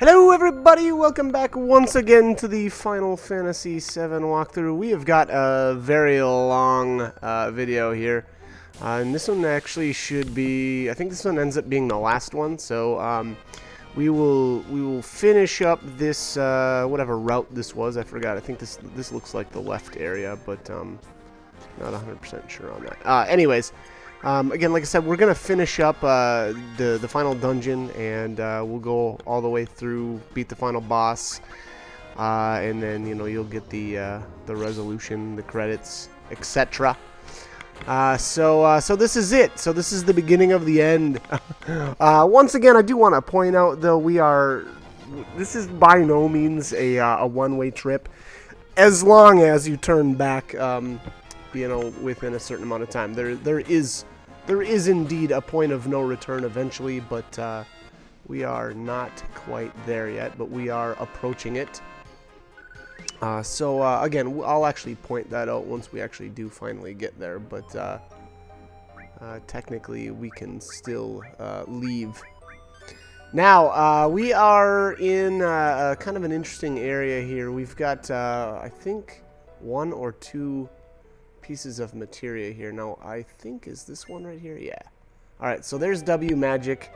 Hello everybody, welcome back once again to the Final Fantasy VII walkthrough. We have got a very long video here, and this one actually should be, I think this one ends up being the last one, so we will finish up this, whatever route this was, I forgot. I think this looks like the left area, but not 100% sure on that. Anyways, again, like I said, we're going to finish up the final dungeon, and we'll go all the way through, beat the final boss, and then, you know, you'll get the resolution, the credits, etc. So this is it. So this is the beginning of the end. Once again, I do want to point out, though, this is by no means a one-way trip, as long as you turn back, you know, within a certain amount of time. There is indeed a point of no return eventually, but we are not quite there yet, but we are approaching it. So again, I'll actually point that out once we actually do finally get there, but technically we can still leave. Now, we are in kind of an interesting area here. We've got, I think, one or two pieces of materia here. Now, I think, is this one right here? Yeah. Alright, so there's W magic.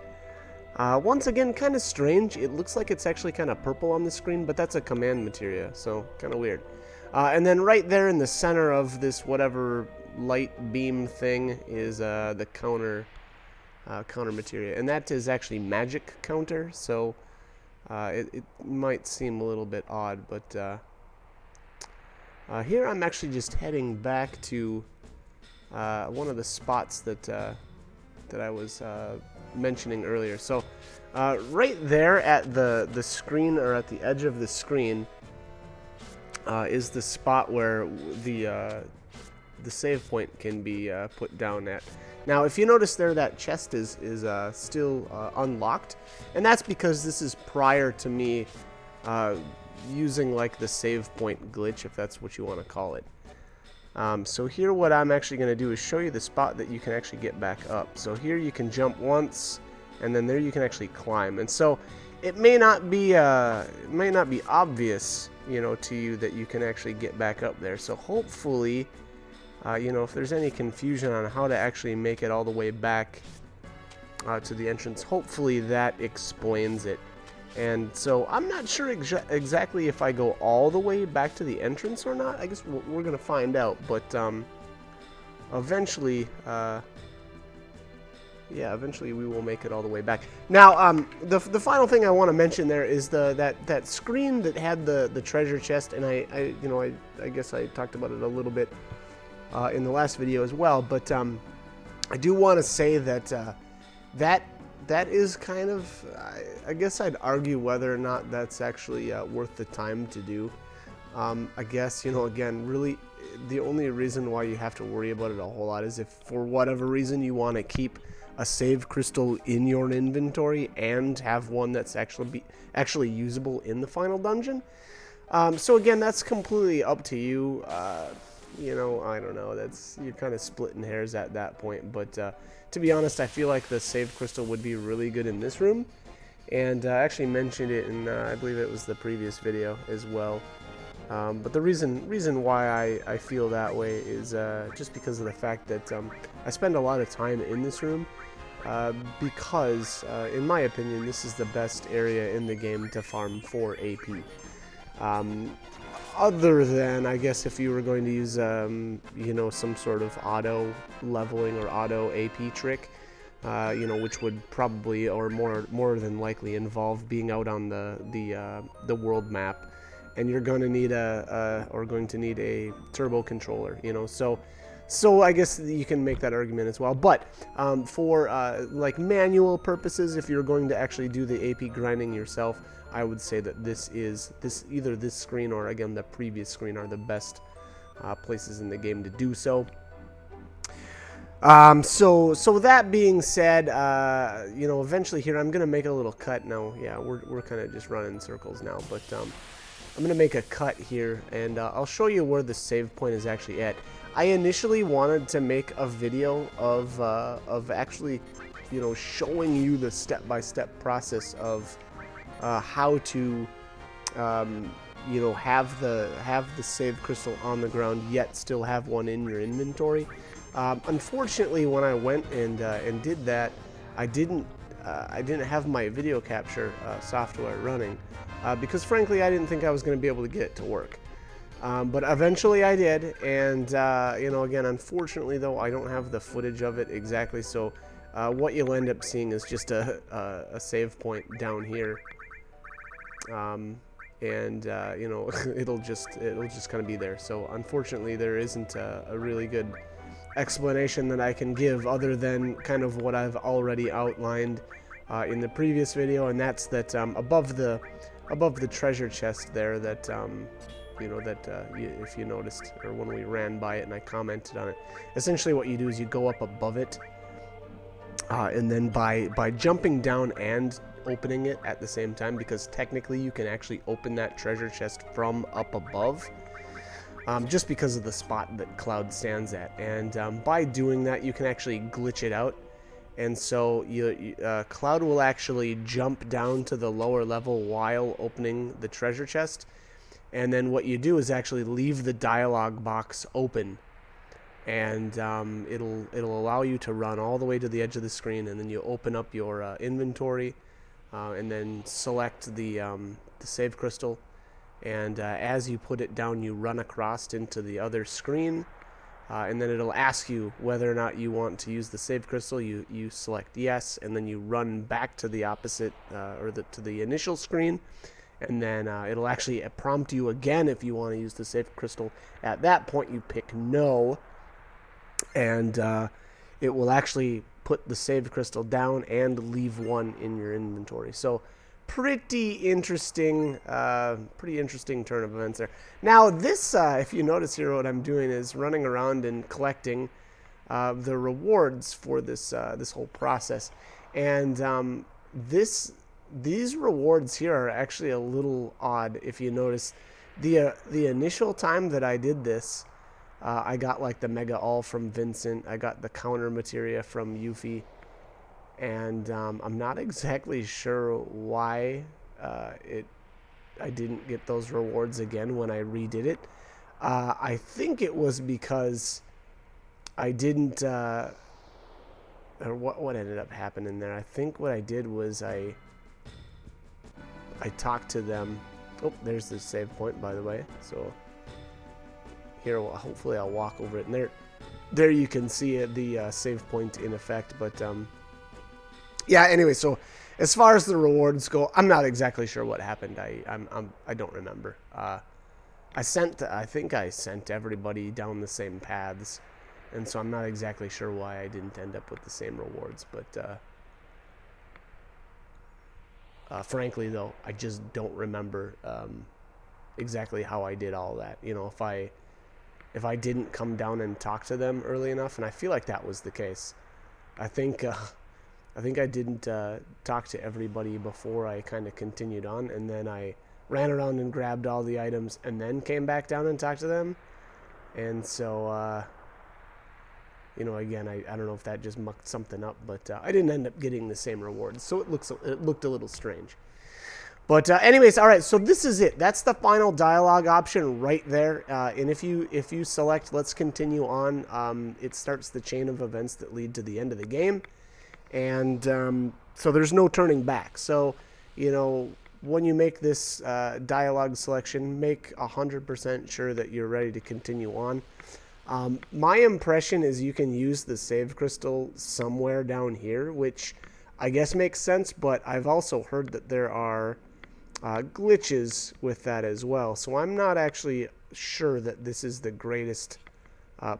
Once again, kind of strange. It looks like it's actually kind of purple on the screen, but that's a command materia, so kind of weird. And then right there in the center of this whatever light beam thing is the counter materia, and that is actually magic counter, so it might seem a little bit odd, but here I'm actually just heading back to one of the spots that I was mentioning earlier. So right there at the screen, or at the edge of the screen, is the spot where the save point can be put down at. Now, if you notice there, that chest is still unlocked, and that's because this is prior to me using like the save point glitch, if that's what you want to call it. So here what I'm actually going to do is show you the spot that you can actually get back up. So here you can jump once, and then there you can actually climb. And so it may not be obvious, you know, to you that you can actually get back up there. So hopefully, you know, if there's any confusion on how to actually make it all the way back to the entrance, hopefully that explains it. And so I'm not sure exactly if I go all the way back to the entrance or not. I guess we're going to find out. But eventually, yeah, eventually we will make it all the way back. Now, the final thing I want to mention there is that screen that had the treasure chest, and I guess I talked about it a little bit in the last video as well. But I do want to say that that is kind of, I guess I'd argue whether or not that's actually worth the time to do. I guess, you know, again, really, the only reason why you have to worry about it a whole lot is if for whatever reason you want to keep a save crystal in your inventory and have one that's actually usable in the final dungeon. So again, that's completely up to you. You know, I don't know. You're kind of splitting hairs at that point, but to be honest, I feel like the save crystal would be really good in this room, and I actually mentioned it in, I believe it was the previous video as well. But the reason why I feel that way is just because of the fact that I spend a lot of time in this room, because in my opinion, this is the best area in the game to farm for AP. Other than, I guess, if you were going to use, you know, some sort of auto leveling or auto AP trick, you know, which would probably, or more than likely, involve being out on the world map, and you're going to need a turbo controller, you know. So I guess you can make that argument as well. But for like manual purposes, if you're going to actually do the AP grinding yourself, I would say that either this screen or, again, the previous screen are the best places in the game to do so. So that being said, you know, eventually here I'm gonna make a little cut now. Yeah, we're kind of just running in circles now, but I'm gonna make a cut here, and I'll show you where the save point is actually at. I initially wanted to make a video of actually, you know, showing you the step-by-step process of how to you know, have the save crystal on the ground yet still have one in your inventory. Unfortunately, when I went and did that, I didn't have my video capture software running because frankly I didn't think I was going to be able to get it to work. But eventually I did, and you know, again, unfortunately though, I don't have the footage of it exactly, so what you'll end up seeing is just a save point down here. And you know, it'll just kind of be there. So unfortunately there isn't a really good explanation that I can give other than kind of what I've already outlined in the previous video, and that's that above the treasure chest there, that you know, that if you noticed, or when we ran by it and I commented on it, essentially what you do is you go up above it, and then by jumping down and opening it at the same time, because technically you can actually open that treasure chest from up above, just because of the spot that Cloud stands at, and by doing that you can actually glitch it out, and so Cloud will actually jump down to the lower level while opening the treasure chest, and then what you do is actually leave the dialog box open, and it'll allow you to run all the way to the edge of the screen, and then you open up your inventory, and then select the save crystal, and as you put it down you run across into the other screen, and then it'll ask you whether or not you want to use the save crystal. You select yes, and then you run back to the opposite to the initial screen, and then it'll actually prompt you again if you want to use the save crystal. At that point you pick no, and it will actually put the saved crystal down and leave one in your inventory. So pretty interesting turn of events there. Now this, if you notice here, what I'm doing is running around and collecting the rewards for this this whole process, and these rewards here are actually a little odd. If you notice, the initial time that I did this, I got like the Mega All from Vincent, I got the counter materia from Yuffie, and I'm not exactly sure why I didn't get those rewards again when I redid it. I think it was because I didn't, or what ended up happening there. I think what I did was I talked to them. Oh, there's the save point, by the way. So here, hopefully I'll walk over it, and there you can see it, the save point in effect. But yeah, anyway, so as far as the rewards go, I'm not exactly sure what happened. I don't remember. I think I sent everybody down the same paths, and so I'm not exactly sure why I didn't end up with the same rewards. But frankly, though, I just don't remember exactly how I did all that. You know, if I didn't come down and talk to them early enough, and I feel like that was the case. I think I didn't talk to everybody before I kind of continued on, and then I ran around and grabbed all the items and then came back down and talked to them. And so, you know, again, I don't know if that just mucked something up, but I didn't end up getting the same rewards, so it looked a little strange. But anyways, all right, so this is it. That's the final dialogue option right there. And if you select let's continue on, it starts the chain of events that lead to the end of the game. And so there's no turning back. So, you know, when you make this dialogue selection, make 100% sure that you're ready to continue on. My impression is you can use the save crystal somewhere down here, which I guess makes sense, but I've also heard that there are glitches with that as well. So I'm not actually sure that this is the greatest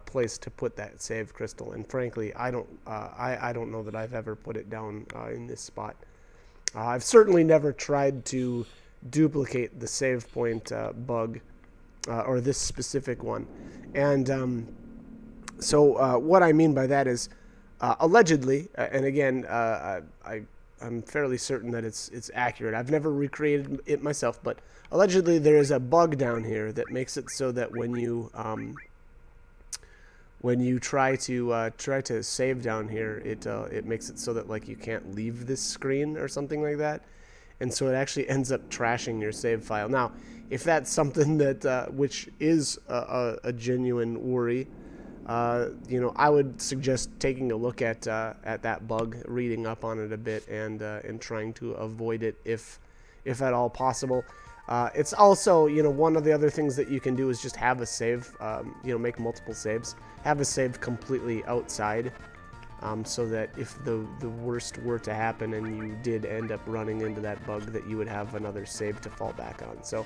place to put that save crystal, and frankly I don't know that I've ever put it down in this spot. I've certainly never tried to duplicate the save point bug, or this specific one, and so what I mean by that is allegedly, and again I'm fairly certain that it's accurate. I've never recreated it myself, but allegedly there is a bug down here that makes it so that when you try to save down here, it makes it so that like you can't leave this screen or something like that. and so it actually ends up trashing your save file. Now, if that's something that which is a genuine worry, you know, I would suggest taking a look at that bug, reading up on it a bit, and trying to avoid it if at all possible. It's also, you know, one of the other things that you can do is just have a save, you know, make multiple saves, have a save completely outside, so that if the worst were to happen and you did end up running into that bug, that you would have another save to fall back on. So.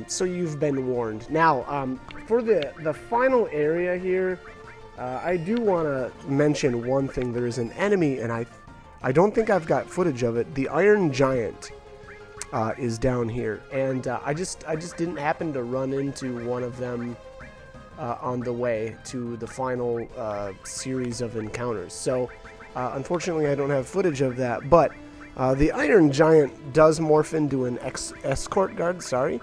So you've been warned. Now, for the final area here, I do want to mention one thing. There is an enemy, and I don't think I've got footage of it. The Iron Giant is down here, and I just didn't happen to run into one of them on the way to the final series of encounters. So, unfortunately, I don't have footage of that. But the Iron Giant does morph into an escort guard. Sorry.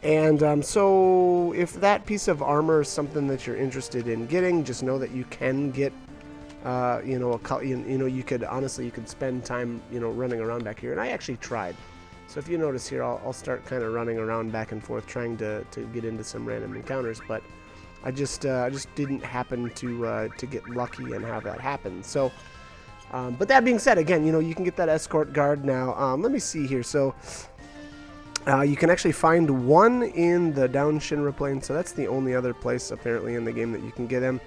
And so if that piece of armor is something that you're interested in getting, just know that you can get, you know, you could spend time, you know, running around back here. And I actually tried. So if you notice here, I'll start kind of running around back and forth trying to get into some random encounters. But I just didn't happen to get lucky and have that happen. So, but that being said, again, you know, you can get that escort guard now. Let me see here. So. You can actually find one in the down Shinra Plain, so that's the only other place apparently in the game that you can get him.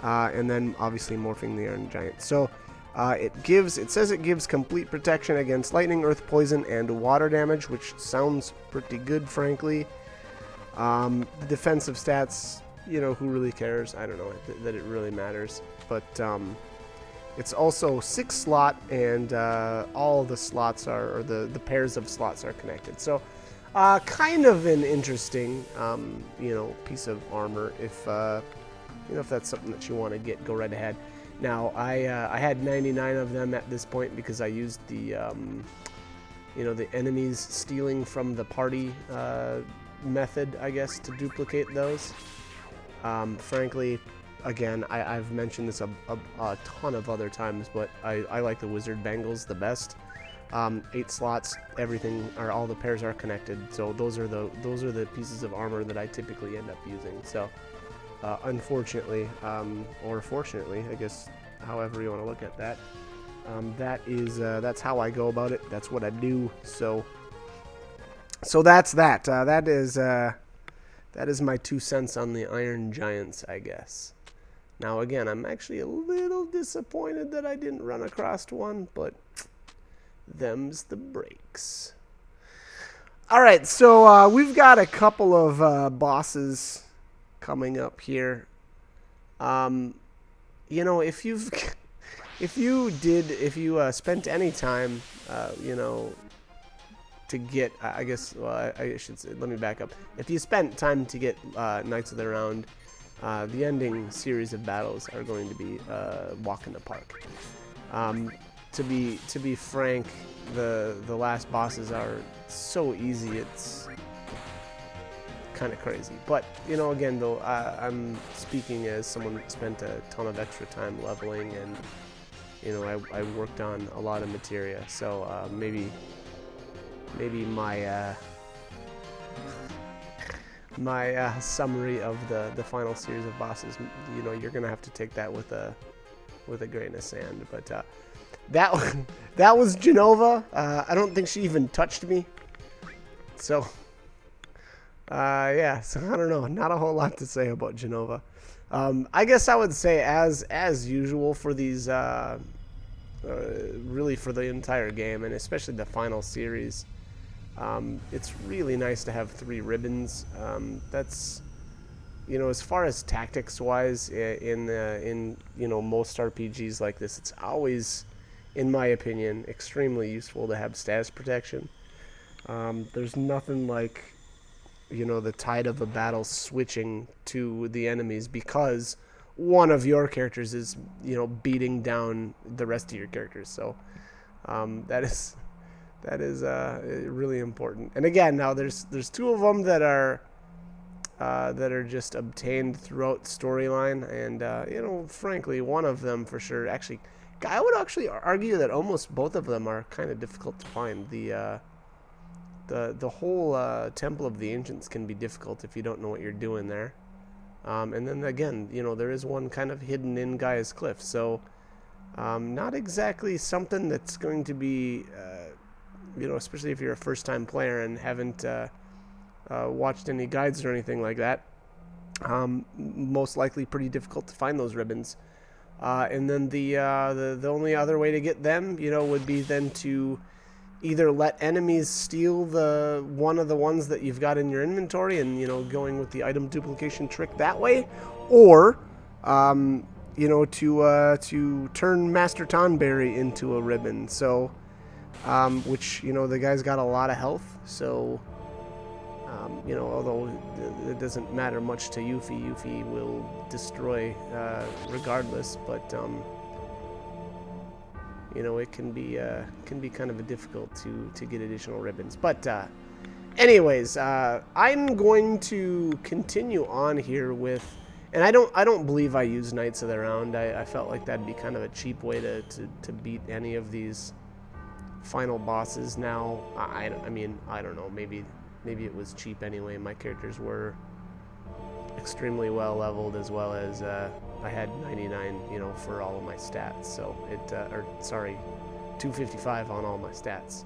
And then obviously morphing the Iron Giant. So it says it gives complete protection against lightning, earth, poison, and water damage, which sounds pretty good, frankly. The defensive stats, you know, who really cares? I don't know that it really matters, but it's also 6 slot, and all the slots are, or the pairs of slots are connected. So, kind of an interesting, you know, piece of armor. If you know, if that's something that you want to get, go right ahead. Now, I had 99 of them at this point because I used the, you know, the enemies stealing from the party method, I guess, to duplicate those. Frankly. Again, I've mentioned this a ton of other times, but I like the Wizard Bangles the best. 8 slots, everything, or all the pairs are connected. So those are the pieces of armor that I typically end up using. So unfortunately, or fortunately, I guess, however you want to look at that, that's how I go about it. That's what I do. So that's that. That is my 2 cents on the Iron Giants, I guess. Now, again, I'm actually a little disappointed that I didn't run across one, but them's the breaks. All right, so we've got a couple of bosses coming up here. You know, if you spent any time, you know, to get, I guess, well, I should say, let me back up. If you spent time to get Knights of the Round, the ending series of battles are going to be walk in the park. To be frank, the last bosses are so easy, it's kind of crazy. But, you know, again, though, I'm speaking as someone that spent a ton of extra time leveling, and, you know, I worked on a lot of materia, so maybe my my summary of the final series of bosses, you know, you're gonna have to take that with a grain of sand. But that was Jenova. I don't think she even touched me. So yeah, so I don't know, not a whole lot to say about Jenova. I guess I would say as usual for these really for the entire game, and especially the final series. It's really nice to have 3 ribbons. That's, you know, as far as tactics wise in you know, most RPGs like this, it's always, in my opinion, extremely useful to have status protection. There's nothing like, you know, the tide of a battle switching to the enemies because one of your characters is, you know, beating down the rest of your characters. So that is really important. And again, now there's 2 of them that are just obtained throughout storyline, and you know, frankly, one of them for sure actually I would actually argue that almost both of them are kind of difficult to find. The whole Temple of the Ancients can be difficult if you don't know what you're doing there. And then again, you know, there is one kind of hidden in Gaia's Cliff, so not exactly something that's going to be, you know, especially if you're a first-time player and haven't watched any guides or anything like that. Most likely pretty difficult to find those ribbons. And then the only other way to get them, you know, would be then to either let enemies steal one of the ones that you've got in your inventory and, you know, going with the item duplication trick that way, or, you know, to turn Master Tonberry into a ribbon. So, which, you know, the guy's got a lot of health, so, you know, although it doesn't matter much to Yuffie, Yuffie will destroy regardless, but, you know, it can be kind of difficult to get additional ribbons. But anyways, I'm going to continue on here with, and I don't believe I use Knights of the Round. I felt like that'd be kind of a cheap way to beat any of these final bosses. Now, I mean, I don't know. Maybe it was cheap anyway. My characters were extremely well leveled, as well as I had 99, you know, for all of my stats. So or sorry, 255 on all my stats.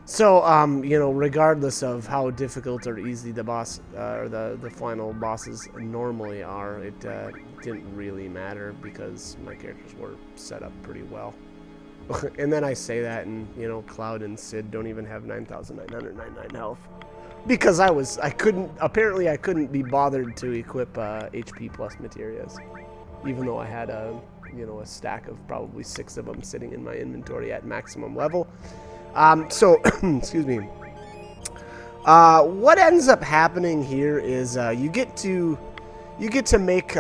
So you know, regardless of how difficult or easy the boss or the final bosses normally are, it didn't really matter because my characters were set up pretty well. And then I say that, and you know, Cloud and Sid don't even have 9,999 health. Because I couldn't be bothered to equip HP plus materias, even though I had a stack of probably 6 of them sitting in my inventory at maximum level. So excuse me. What ends up happening here is you get to make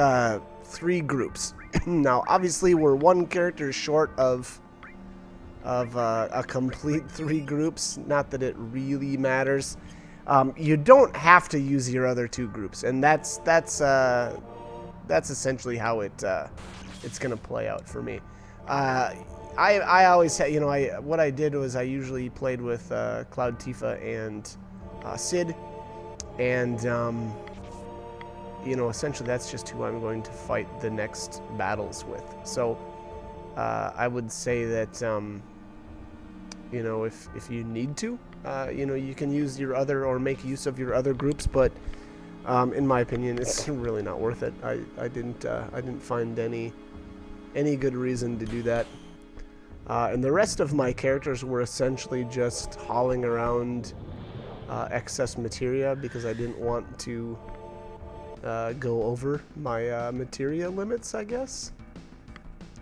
3 groups. Now, obviously, we're 1 character short of a complete 3 groups. Not that it really matters. You don't have to use your other 2 groups, and that's essentially how it's gonna play out for me. I always had, you know, what I did was I usually played with Cloud, Tifa, and Sid, and you know, essentially that's just who I'm going to fight the next battles with. So I would say that you know, if you need to, you know, you can use your other or make use of your other groups, but in my opinion, it's really not worth it. I didn't find any good reason to do that. And the rest of my characters were essentially just hauling around excess materia because I didn't want to go over my materia limits, I guess.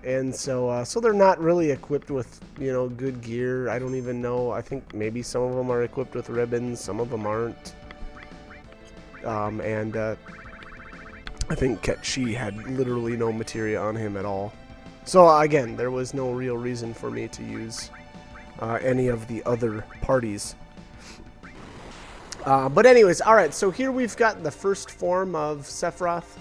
And so they're not really equipped with, you know, good gear. I don't even know. I think maybe some of them are equipped with ribbons, some of them aren't. And I think Ketchi had literally no materia on him at all. So again, there was no real reason for me to use any of the other parties. But anyways, all right. So here we've got the first form of Sephiroth.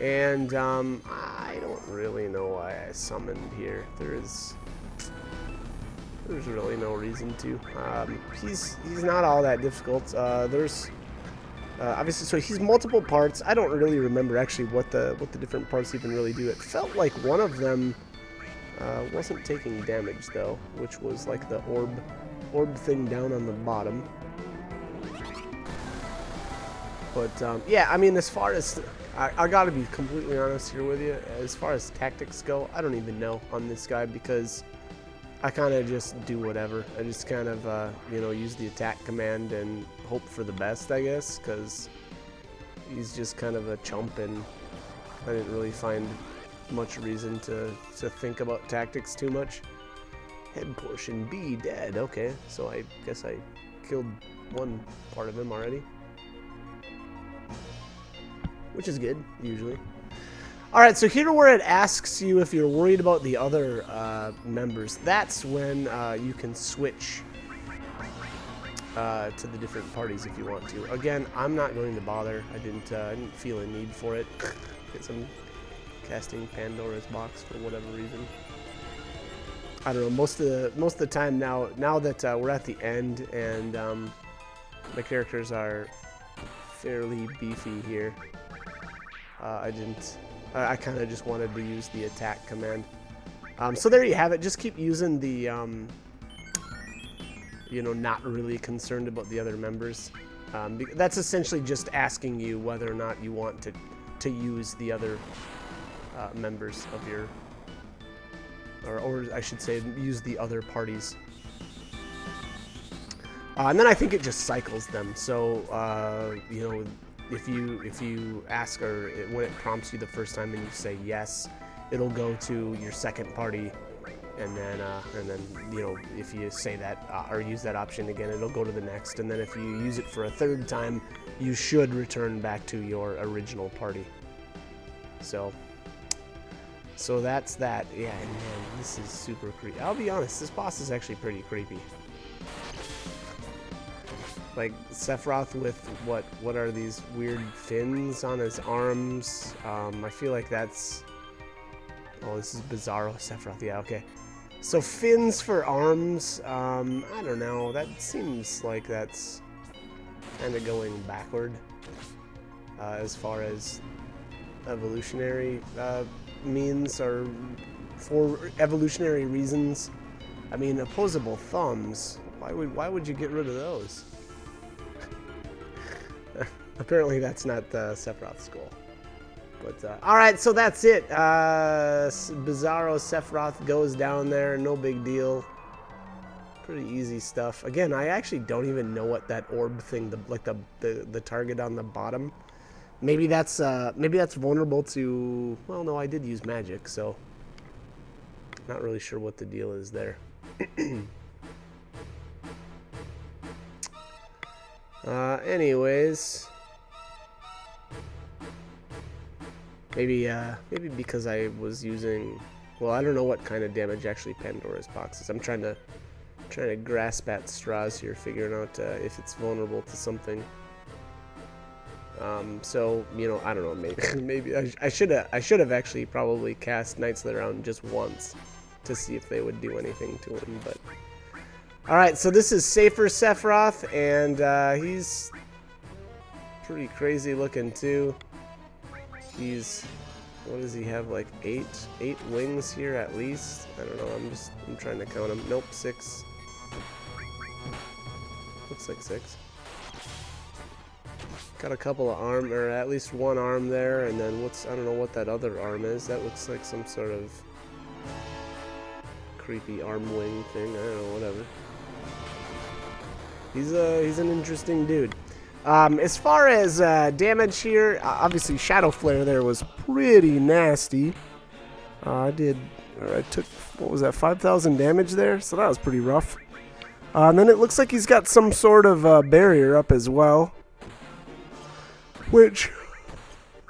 And I don't really know why I summoned here. There's really no reason to. He's not all that difficult. There's obviously, so he's multiple parts. I don't really remember actually what the different parts even really do. It felt like one of them wasn't taking damage though, which was like the orb thing down on the bottom. But yeah, I mean, as far as I gotta be completely honest here with you, as far as tactics go, I don't even know on this guy because I kind of just do whatever. I just kind of, you know, use the attack command and hope for the best, I guess, because he's just kind of a chump and I didn't really find much reason to think about tactics too much. Head portion B dead. Okay, so I guess I killed one part of him already, which is good, usually. Alright, so here where it asks you if you're worried about the other members, that's when you can switch to the different parties if you want to. Again, I'm not going to bother. I didn't feel a need for it because I'm casting Pandora's box for whatever reason. I don't know, most of the time now that we're at the end and my characters are fairly beefy here. I kind of just wanted to use the attack command. So there you have it. Just keep using the, you know, not really concerned about the other members. That's essentially just asking you whether or not you want to use the other members of your, or I should say, use the other parties. And then I think it just cycles them. So, you know, if you ask or when it prompts you the first time and you say yes, it'll go to your second party, and then you know, if you say that or use that option again, it'll go to the next, and then if you use it for a third time, you should return back to your original party. So that's that. Yeah, and man, this is super creepy. I'll be honest, this boss is actually pretty creepy. Like Sephiroth with what are these weird fins on his arms? I feel like that's, oh, this is Bizarro Sephiroth. Yeah, okay. So fins for arms. I don't know. That seems like that's kind of going backward as far as evolutionary means, or for evolutionary reasons. I mean, opposable thumbs. Why would you get rid of those? Apparently that's not Sephiroth's goal. But alright, so that's it. Bizarro Sephiroth goes down there, no big deal. Pretty easy stuff. Again, I actually don't even know what that orb thing, the target on the bottom. Maybe that's vulnerable to, well, no, I did use magic, so not really sure what the deal is there. Anyways, maybe because I was using, well, I don't know what kind of damage actually Pandora's box is. I'm trying to grasp at straws here, figuring out if it's vulnerable to something. So, you know, I don't know. Maybe I should have actually probably cast Knights of the Round just once to see if they would do anything to him, but. Alright, so this is Safer Sephiroth, and he's pretty crazy looking too. He's, what does he have, like eight wings here at least? I don't know, I'm trying to count them. Nope, 6. Looks like 6. Got a couple of arm, or at least one arm there, and then I don't know what that other arm is. That looks like some sort of creepy arm wing thing. I don't know, whatever. He's an interesting dude. As far as damage here, obviously Shadow Flare there was pretty nasty. I took, what was that, 5,000 damage there? So that was pretty rough. And then it looks like he's got some sort of barrier up as well. Which,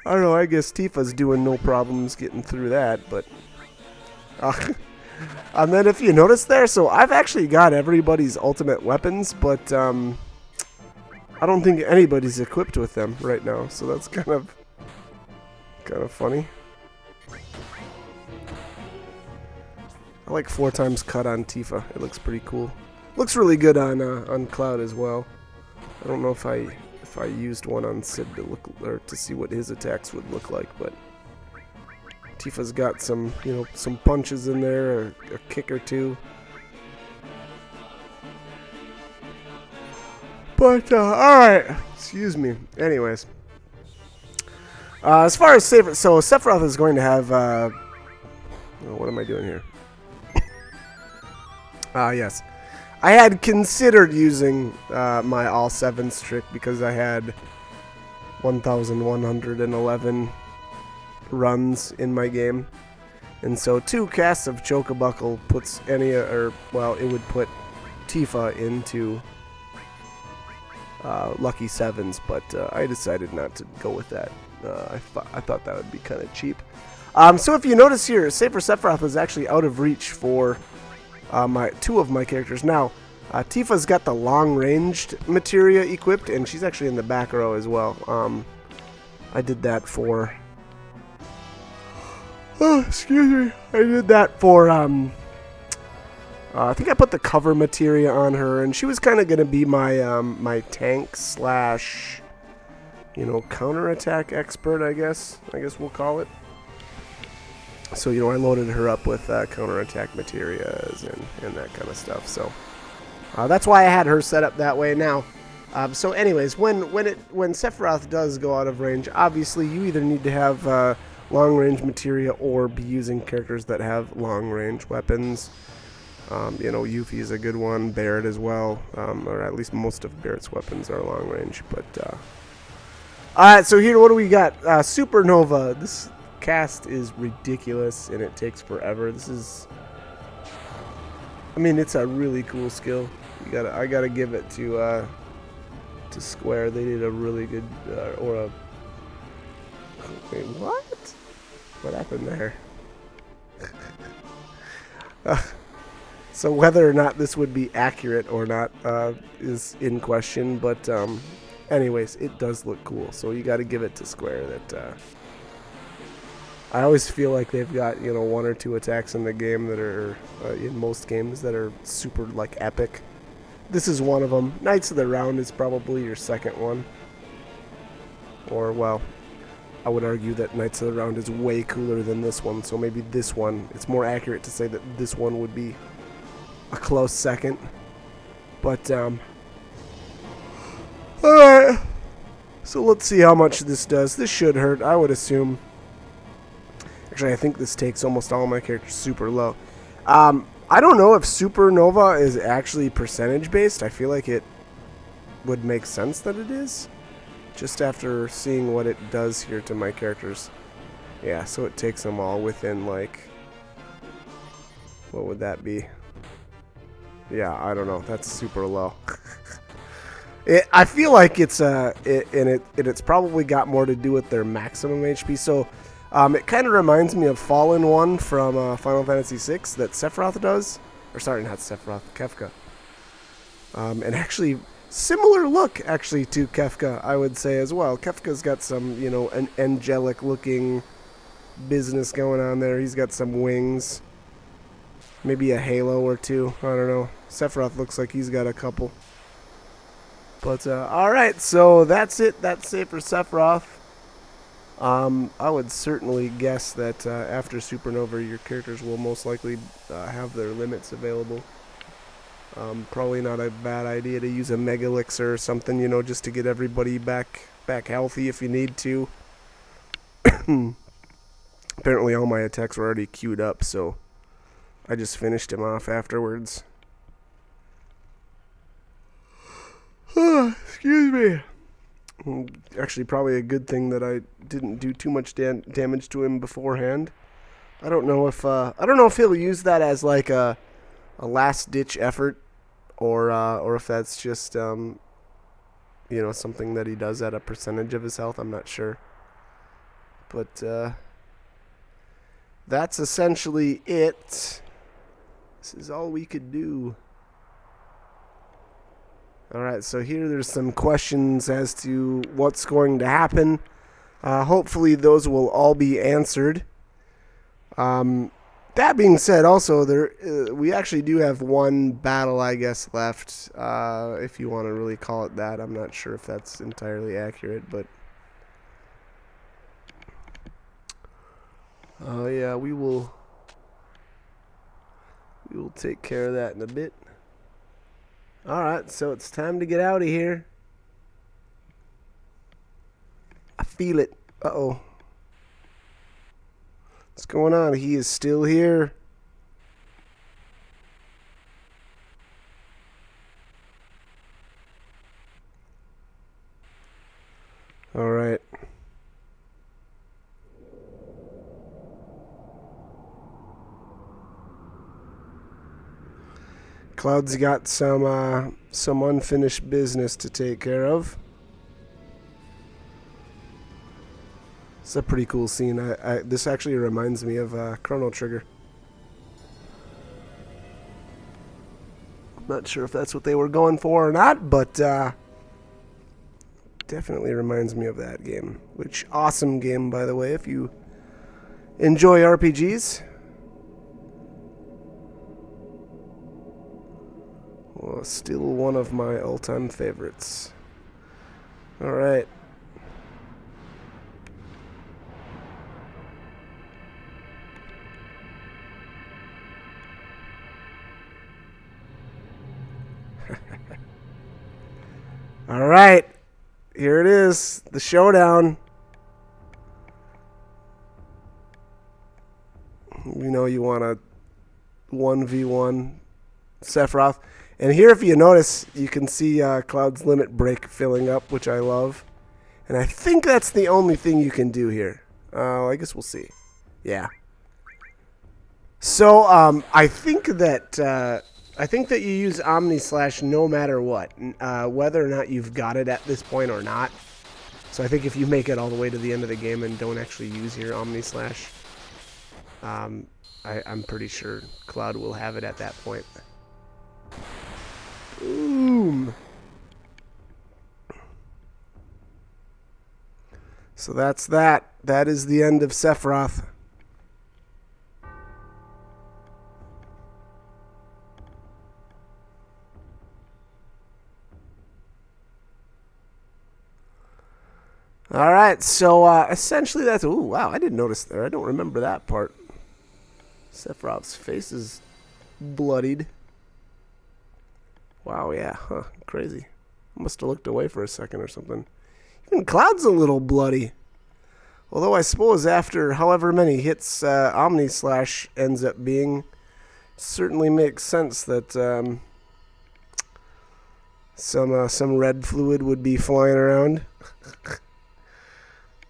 I don't know, I guess Tifa's doing no problems getting through that, but. And then if you notice there, so I've actually got everybody's ultimate weapons, but I don't think anybody's equipped with them right now, so that's kind of funny. I like 4 times cut on Tifa. It looks pretty cool. Looks really good on Cloud as well. I don't know if I used one on Sid to look, or to see what his attacks would look like, but Tifa's got some, you know, some punches in there, or a kick or two. But, alright. Excuse me. Anyways. As far as Sephiroth, so Sephiroth is going to have, oh, what am I doing here? Yes. I had considered using my all 7s trick because I had 1,111 runs in my game, and so 2 casts of Chocobuckle puts well, it would put Tifa into lucky 7s, but I decided not to go with that. I thought that would be kind of cheap. So if you notice here, Safer Sephiroth is actually out of reach for 2 of my characters. Now, Tifa's got the long-ranged materia equipped, and she's actually in the back row as well. I did that for. Oh, excuse me. I did that for I think I put the cover materia on her, and she was kind of going to be my my tank slash, you know, counterattack expert, I guess. I guess we'll call it. So, you know, I loaded her up with counterattack materias and that kind of stuff. So that's why I had her set up that way. Now, so anyways, when Sephiroth does go out of range, obviously you either need to have long range materia or be using characters that have long range weapons. You know, Yuffie is a good one, Barret as well, or at least most of Barret's weapons are long range. But alright, so here, what do we got? Supernova. This cast is ridiculous and it takes forever. This is, I mean, it's a really cool skill. I gotta give it to Square. They did a really good wait, what? What happened there? So whether or not this would be accurate or not is in question, but anyways, it does look cool. So you got to give it to Square that I always feel like they've got, you know, one or two attacks in the game that are in most games that are super like epic. This is one of them. Knights of the Round is probably your second one. Or, well, I would argue that Knights of the Round is way cooler than this one, so maybe this one, it's more accurate to say that this one would be a close second. But, alright. So let's see how much this does. This should hurt, I would assume. Actually, I think this takes almost all my characters super low. I don't know if Supernova is actually percentage based. I feel like it would make sense that it is, just after seeing what it does here to my characters. Yeah, so it takes them all within, like, what would that be? Yeah, I don't know. That's super low. I feel like it's it's probably got more to do with their maximum HP. So it kind of reminds me of Fallen One from Final Fantasy VI that Sephiroth does. Or sorry, not Sephiroth, Kefka. And actually, similar look actually to Kefka, I would say as well. Kefka's got some, you know, an angelic looking business going on there. He's got some wings. Maybe a halo or two. I don't know. Sephiroth looks like he's got a couple. But, alright, so that's it. That's it for Sephiroth. I would certainly guess that after Supernova, your characters will most likely have their limits available. Probably not a bad idea to use a Mega Elixir or something, you know, just to get everybody back healthy if you need to. Apparently all my attacks were already queued up, so I just finished him off afterwards. Excuse me. Actually, probably a good thing that I didn't do too much damage to him beforehand. I don't know if he'll use that as like a last-ditch effort, or if that's just you know, something that he does at a percentage of his health. I'm not sure, but that's essentially it. This is all we could do. Alright, so here there's some questions as to what's going to happen. Hopefully those will all be answered. That being said, also, we actually do have one battle, I guess, left, if you want to really call it that. I'm not sure if that's entirely accurate, but yeah, we will take care of that in a bit. Alright, so it's time to get out of here. I feel it. Uh-oh. What's going on? He is still here. Alright. Cloud's got some unfinished business to take care of. It's a pretty cool scene. This actually reminds me of Chrono Trigger. I'm not sure if that's what they were going for or not, but definitely reminds me of that game. Which, awesome game, by the way, if you enjoy RPGs. Oh, still one of my all-time favorites. All right. All right. Here it is, the showdown. You know you want a 1v1 Sephiroth. And here, if you notice, you can see Cloud's limit break filling up, which I love. And I think that's the only thing you can do here. I guess we'll see. Yeah. So I think that you use Omni Slash no matter what, whether or not you've got it at this point or not. So I think if you make it all the way to the end of the game and don't actually use your Omni Slash, I'm pretty sure Cloud will have it at that point. Boom. So that's that. That is the end of Sephiroth. All right, so essentially that's... Ooh, wow, I didn't notice there. I don't remember that part. Sephiroth's face is bloodied. Wow, yeah, huh, crazy. Must have looked away for a second or something. Even Cloud's a little bloody. Although I suppose after however many hits Omni Slash ends up being, certainly makes sense that some red fluid would be flying around.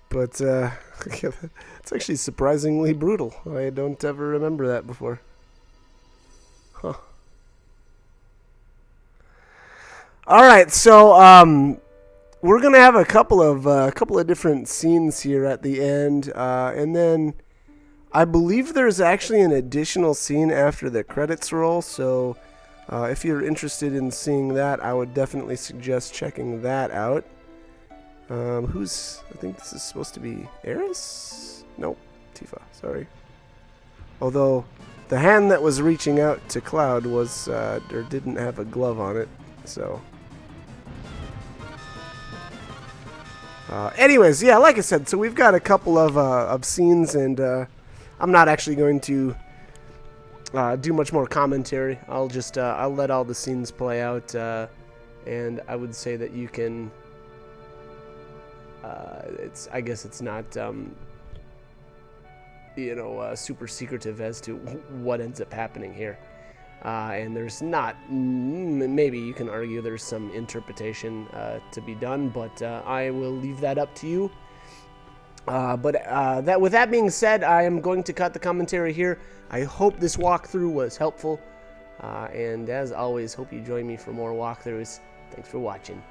But it's actually surprisingly brutal. I don't ever remember that before. Huh. All right, so we're gonna have a couple of different scenes here at the end, and then I believe there's actually an additional scene after the credits roll. So if you're interested in seeing that, I would definitely suggest checking that out. I think this is supposed to be Eris? Nope, Tifa, sorry. Although the hand that was reaching out to Cloud was, or didn't have a glove on it, so. Anyways, yeah, like I said, so we've got a couple of scenes, and I'm not actually going to do much more commentary. I'll just, I'll let all the scenes play out, and I would say that you can... I guess it's not, super secretive as to what ends up happening here. And there's not, maybe you can argue there's some interpretation to be done, but I will leave that up to you. With that being said, I am going to cut the commentary here. I hope this walkthrough was helpful. And as always, hope you join me for more walkthroughs. Thanks for watching.